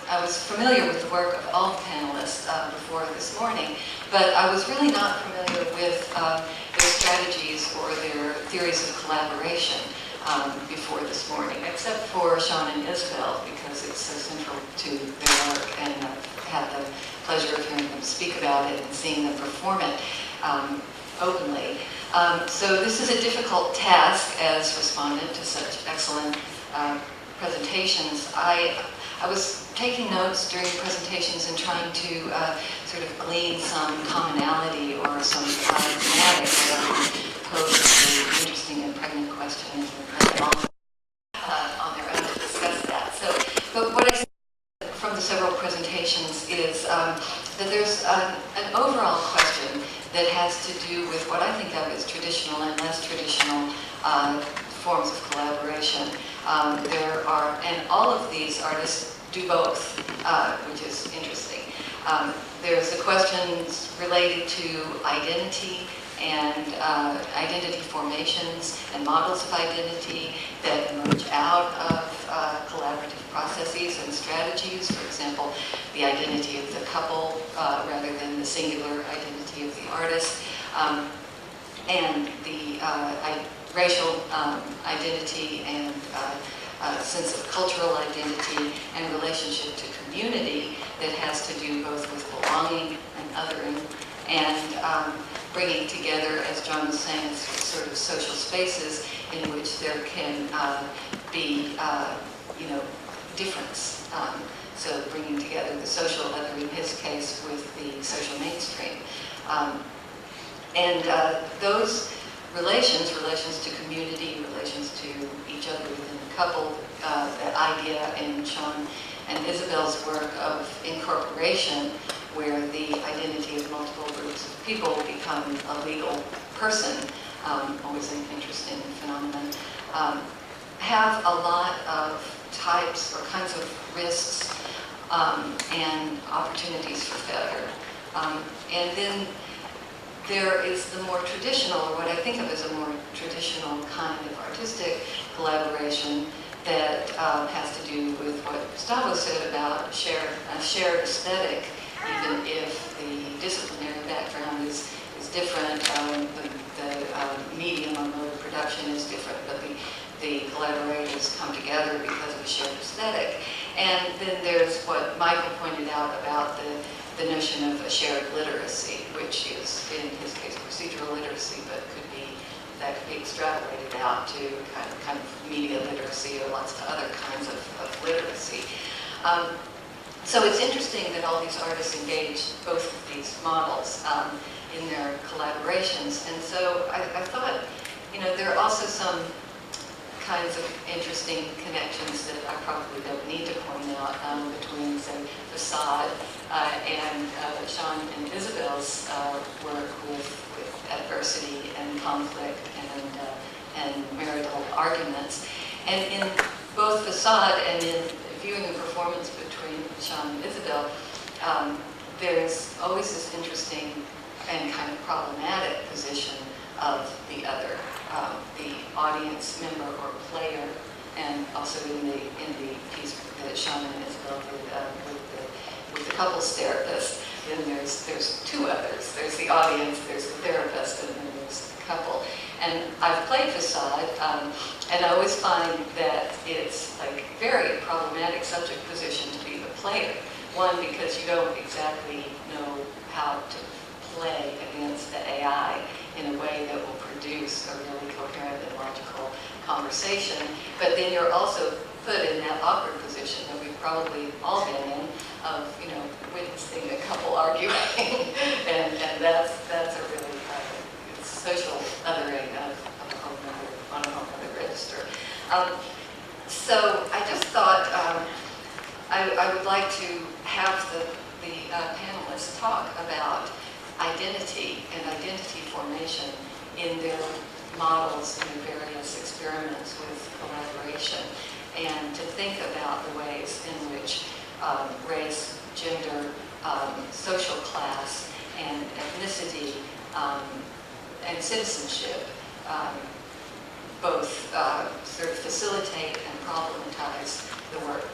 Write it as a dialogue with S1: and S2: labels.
S1: I was familiar with the work of all the panelists before this morning, but I was really not familiar with their strategies or their theories of collaboration before this morning, except for Sharon and Isabel, because it's so central to their work, and I've had the pleasure of hearing them speak about it and seeing them perform it openly. So this is a difficult task as respondent to such excellent presentations. I was taking notes during the presentations and trying to sort of glean some commonality or some thematic that I would pose an interesting and pregnant question on their own to discuss that. So, but what I see from the several presentations is that there's an overall question that has to do with what I think of as traditional and less traditional forms of collaboration. There are, and all of these artists do both, which is interesting. There's the questions related to identity and identity formations and models of identity that emerge out of collaborative processes and strategies. For example, the identity of the couple rather than the singular identity of the artist, and the racial identity and sense of cultural identity and relationship to community that has to do both with belonging and othering, and bringing together, as John was saying, sort of social spaces in which there can be, difference. So bringing together the social other, in his case, with the social mainstream. And those relations to community, relations to each other within the couple, that idea in Sharon and Isabel's work of incorporation, where the identity of multiple groups of people become a legal person, always an interesting phenomenon, have a lot of types or kinds of risks and opportunities for failure. And then there is the more traditional, or what I think of as a more traditional kind of artistic collaboration that has to do with what Gustavo said about a shared aesthetic, even if the disciplinary background is different, the medium or mode of production is different, but the collaborators come together because of a shared aesthetic. And then there's what Michael pointed out about the notion of a shared literacy, which is, in his case, procedural literacy, but that could be extrapolated out to kind of media literacy or lots of other kinds of literacy. So it's interesting that all these artists engage both of these models in their collaborations. And so I thought, there are also some kinds of interesting connections that I probably don't need to point out between, say, Facade and Sharon and Isabel's work with adversity and conflict and marital arguments. And in both Facade and in viewing the performance between Sharon and Isabel, there's always this interesting and kind of problematic position of the other, the audience member or player, and also in the piece that Sharon and Isabel did with the couples therapist. Then there's two others. There's the audience, there's the therapist, and then there's the couple. And I've played Facade, and I always find that it's like very problematic subject position to be the player. One, because you don't exactly know how to play against the AI in a way that will produce a really coherent and logical conversation. But then you're also put in that awkward position that we've probably all been in, of witnessing a couple arguing, and that's a really social othering on a whole other register. So I just thought I would like to have the panelists talk about identity and identity formation in their models and their various experiments with collaboration, and to think about the ways in which race, gender, social class, and ethnicity, and citizenship both sort of facilitate and problematize the work